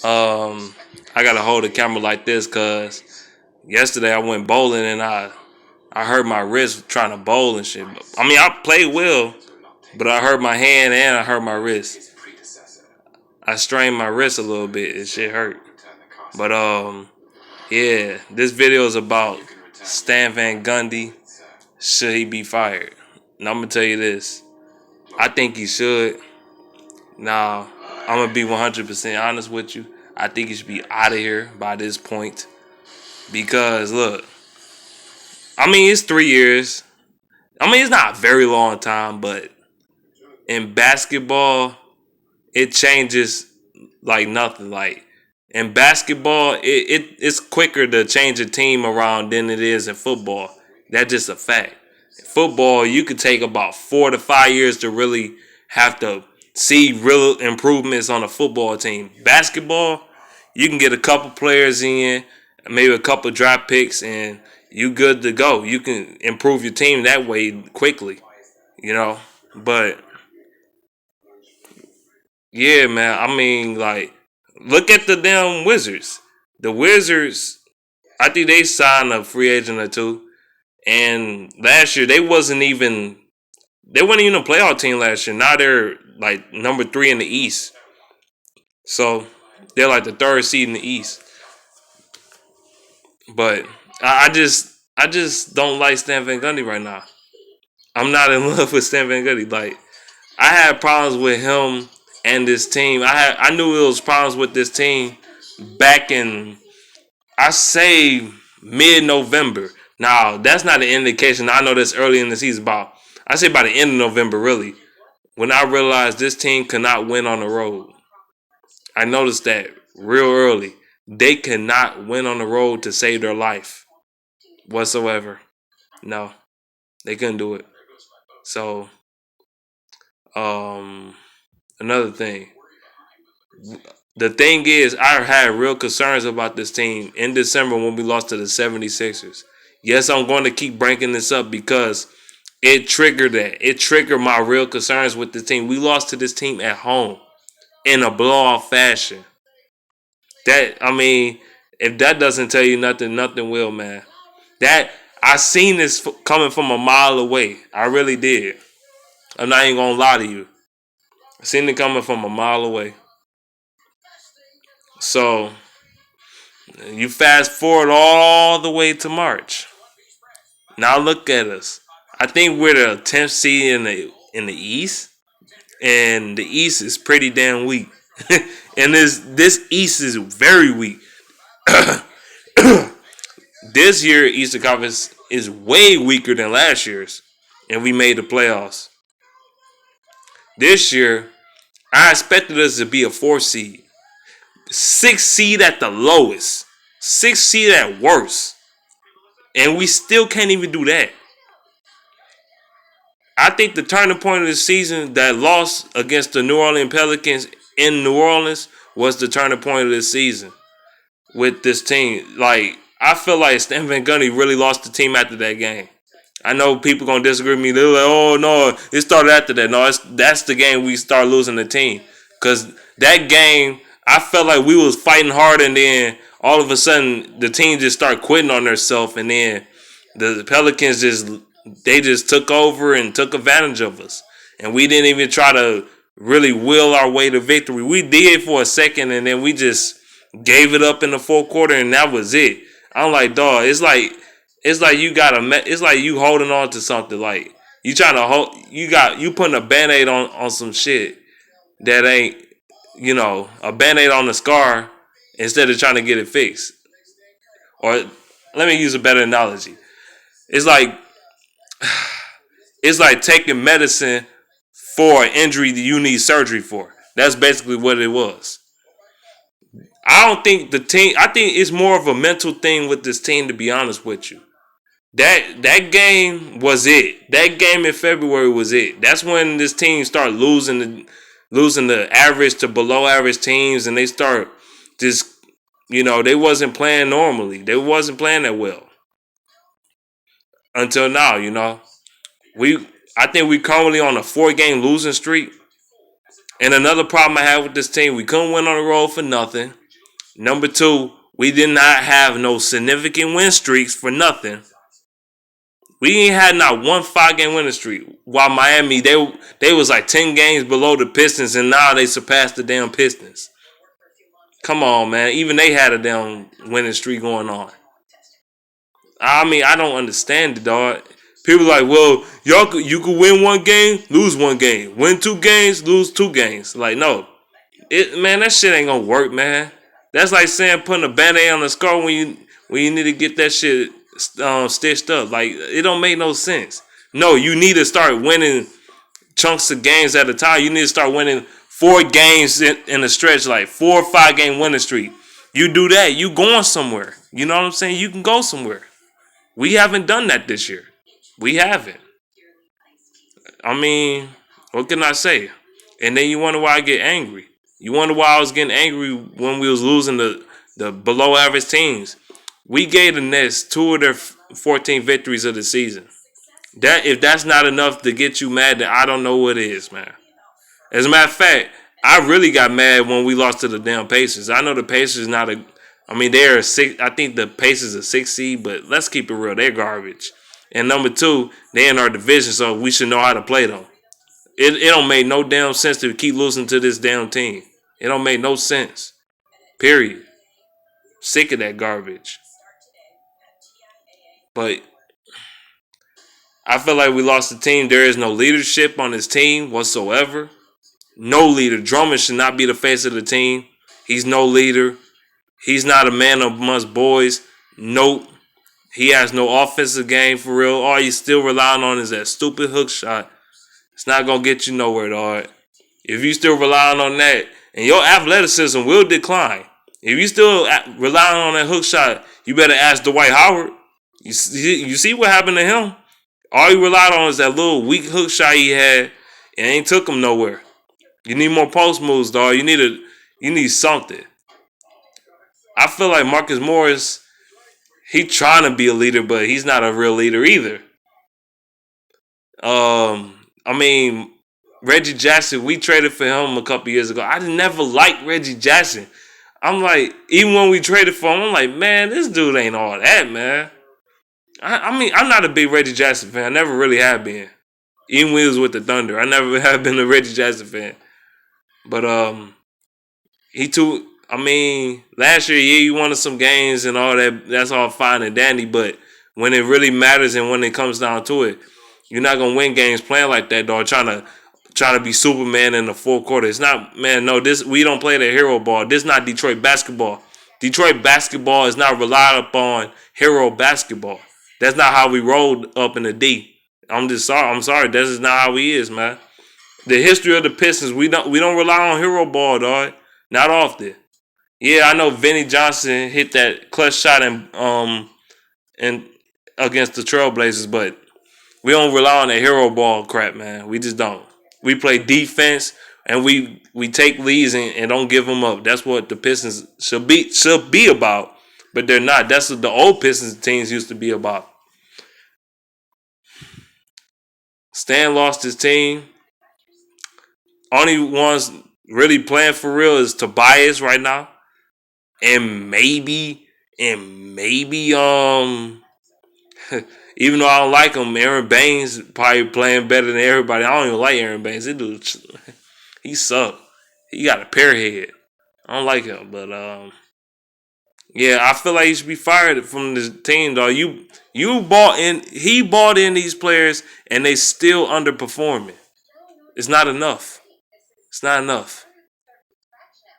I gotta hold the camera like this because yesterday I went bowling and I hurt my wrist trying to bowl and shit. I mean, I played well, but I hurt my hand and I hurt my wrist. I strained my wrist a little bit. And shit hurt. But yeah, this video is about Stan Van Gundy. Should he be fired? And I'm gonna tell you this. I think he should. Now, I'm gonna be 100% honest with you. I think he should be out of here by this point. Because look, I mean it's 3 years. I mean it's not a very long time, but in basketball, it changes like nothing. Like in basketball, it's quicker to change a team around than it is in football. That's just a fact. In football, you could take about 4 to 5 years to really have to see real improvements on a football team. Basketball, you can get a couple players in, maybe a couple draft picks, and you good to go. You can improve your team that way quickly, you know. But yeah, man. I mean, like, look at the damn Wizards. The Wizards, I think they signed a free agent or two. And last year they weren't even a playoff team last year. Now they're like number 3 in the East. So they're like the third seed in the East. But I just don't like Stan Van Gundy right now. I'm not in love with Stan Van Gundy. Like I had problems with him and this team. I knew it was problems with this team back in I say mid November. Now that's not an indication. I know that's early in the season. About I say by the end of November, really, when I realized this team could not win on the road. I noticed that real early. They cannot win on the road to save their life whatsoever. No, they couldn't do it. So, um, another thing. The thing is, I had real concerns about this team in December when we lost to the 76ers. Yes, I'm going to keep breaking this up because it triggered that. It triggered my real concerns with the team. We lost to this team at home in a blowout fashion. That I mean, if that doesn't tell you nothing, nothing will, man. That I seen this coming from a mile away. I really did. I'm not even gonna lie to you. I seen it coming from a mile away. So you fast forward all the way to March. Now look at us. I think we're the 10th seed in the East, and the East is pretty damn weak. And this East is very weak. This year Eastern Conference is way weaker than last year's, and we made the playoffs. This year, I expected us to be a 4 seed, 6 seed at the lowest, 6 seed at worst, and we still can't even do that. I think the turning point of the season, that loss against the New Orleans Pelicans in New Orleans, was the turning point of this season with this team. Like, I feel like Stan Van Gundy really lost the team after that game. I know people gonna disagree with me. They're like, "Oh no, it started after that." No, that's the game we start losing the team. Cause that game, I felt like we was fighting hard, and then all of a sudden the team just started quitting on themselves, and then the Pelicans just took over and took advantage of us, and we didn't even try to really will our way to victory. We did for a second, and then we just gave it up in the fourth quarter, and that was it. I'm like, dog, it's like it's like you holding on to something. Like you trying to hold, you putting a band-aid on some shit that ain't, a band-aid on the scar instead of trying to get it fixed. Or let me use a better analogy. It's like it's like taking medicine for an injury that you need surgery for. That's basically what it was. I don't think the team. I think it's more of a mental thing with this team. To be honest with you, that game was it. That game in February was it. That's when this team started losing the average to below average teams, and they start just, they wasn't playing normally. They wasn't playing that well until now. We I think we currently on a 4 game losing streak. And another problem I have with this team, we couldn't win on the road for nothing. Number two, we did not have no significant win streaks for nothing. We ain't had not one 5 game winning streak. While Miami, they was like 10 games below the Pistons, and now they surpassed the damn Pistons. Come on, man. Even they had a damn winning streak going on. I mean, I don't understand it, dog. People like, well, you could win 1 game, lose 1 game, win 2 games, lose 2 games. Like, no, man, that shit ain't gonna work, man. That's like saying putting a band-aid on the scar when you need to get that shit stitched up. Like, it don't make no sense. No, you need to start winning chunks of games at a time. You need to start winning 4 games in a stretch, like 4 or 5 game winning streak. You do that, you going somewhere. You know what I'm saying? You can go somewhere. We haven't done that this year. We haven't. I mean, what can I say? And then you wonder why I get angry. You wonder why I was getting angry when we was losing the below average teams. We gave the Nets 2 of their 14 victories of the season. That if that's not enough to get you mad, then I don't know what is, man. As a matter of fact, I really got mad when we lost to the damn Pacers. I know the Pacers not a. I mean, they're a 6. I think the Pacers are 6 seed, but let's keep it real. They're garbage. And number two, they in our division, so we should know how to play them. It don't make no damn sense to keep losing to this damn team. It don't make no sense. Period. Sick of that garbage. But I feel like we lost the team. There is no leadership on this team whatsoever. No leader. Drummond should not be the face of the team. He's no leader. He's not a man amongst boys. Nope. He has no offensive game for real. All he's still relying on is that stupid hook shot. It's not going to get you nowhere, dog. If you still relying on that, and your athleticism will decline. If you still relying on that hook shot, you better ask Dwight Howard. You see what happened to him? All he relied on is that little weak hook shot he had, and ain't took him nowhere. You need more post moves, dog. You need something. I feel like Marcus Morris, he trying to be a leader, but he's not a real leader either. I mean, Reggie Jackson, we traded for him a couple years ago. I never liked Reggie Jackson. I'm like, even when we traded for him, I'm like, man, this dude ain't all that, man. I mean, I'm not a big Reggie Jackson fan. I never really have been. Even when he was with the Thunder, I never have been a Reggie Jackson fan. But I mean, last year, yeah, you wanted some games and all that. That's all fine and dandy. But when it really matters and when it comes down to it, you're not gonna win games playing like that, dog. Trying to be Superman in the fourth quarter. It's not, man. No, we don't play the hero ball. This is not Detroit basketball. Detroit basketball is not relied upon hero basketball. That's not how we rolled up in the D. I'm sorry. This is not how he is, man. The history of the Pistons, we don't rely on hero ball, dog. Not often. Yeah, I know Vinnie Johnson hit that clutch shot and against the Trailblazers, but we don't rely on that hero ball crap, man. We just don't. We play defense and we take leads and don't give them up. That's what the Pistons should be about, but they're not. That's what the old Pistons teams used to be about. Stan lost his team. Only ones really playing for real is Tobias right now. And maybe, even though I don't like him, Aaron Baines probably playing better than everybody. I don't even like Aaron Baines. This dude, he suck. He got a pear head. I don't like him, but yeah, I feel like he should be fired from this team, dog. He bought in these players, and they still underperforming. It's not enough. It's not enough.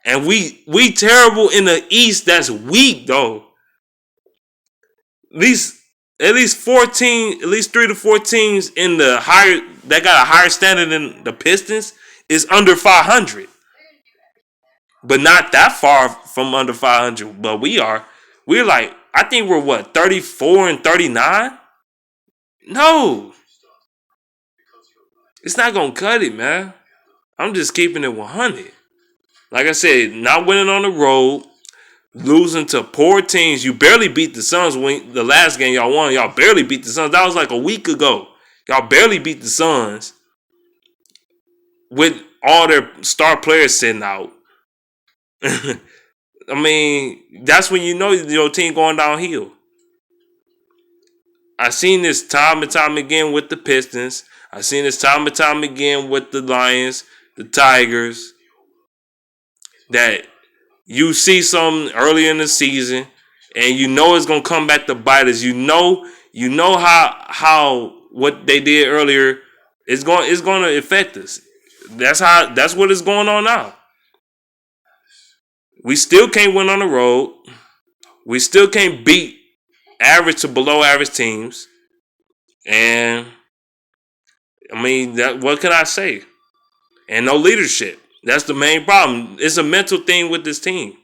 And we terrible in the East. That's weak, though. At least 14, at least 3 to 4 teams in the higher that got a higher standard than the Pistons is under 500. But not that far from under 500. But we're like, I think we're what, 34 and 39? No. It's not gonna cut it, man. I'm just keeping it 100. Like I said, not winning on the road, losing to poor teams. You barely beat the Suns when the last game y'all won. Y'all barely beat the Suns. That was like a week ago. Y'all barely beat the Suns with all their star players sitting out. I mean, that's when you know your team going downhill. I seen this time and time again with the Pistons. I seen this time and time again with the Lions, the Tigers. That you see something early in the season, and you know it's gonna come back to bite us. You know how what they did earlier is gonna affect us. That's what is going on now. We still can't win on the road. We still can't beat average to below average teams. And I mean, that what can I say? And no leadership. That's the main problem. It's a mental thing with this team.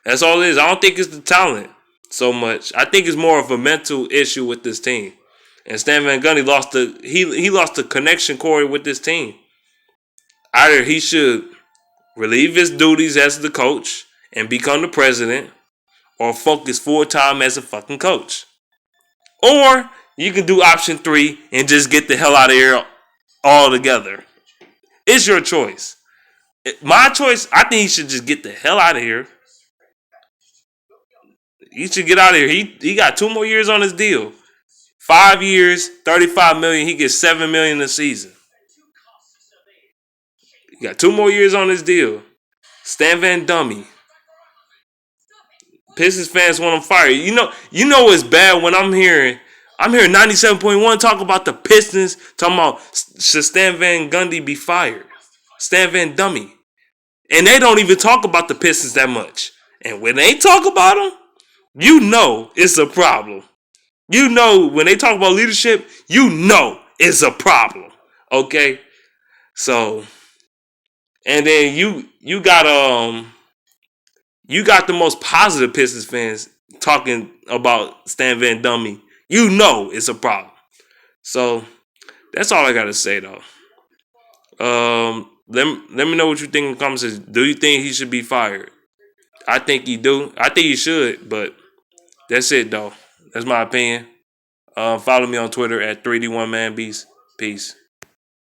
That's all it is. I don't think it's the talent so much. I think it's more of a mental issue with this team. And Stan Van Gundy lost he lost the connection cord with this team. Either he should relieve his duties as the coach and become the president, or focus full time as a fucking coach. Or you can do option three and just get the hell out of here altogether. It's your choice. My choice, I think he should just get the hell out of here. He should get out of here. He got 2 more years on his deal. 5 years, 35 million. He gets 7 million a season. He got 2 more years on his deal. Stan Van Dummy. Pistons fans want him fired. You know it's bad when I'm hearing 97.1 talk about the Pistons, talking about should Stan Van Gundy be fired. Stan Van Dummy. And they don't even talk about the Pistons that much. And when they talk about them, you know it's a problem. You know when they talk about leadership, you know it's a problem. Okay? So, and then you got the most positive Pistons fans talking about Stan Van Dummy. You know it's a problem. So that's all I gotta say though. Let me know what you think in the comments. Do you think he should be fired? I think he do. I think he should, but that's it though. That's my opinion. Follow me on Twitter at 3D1ManBeast. Peace.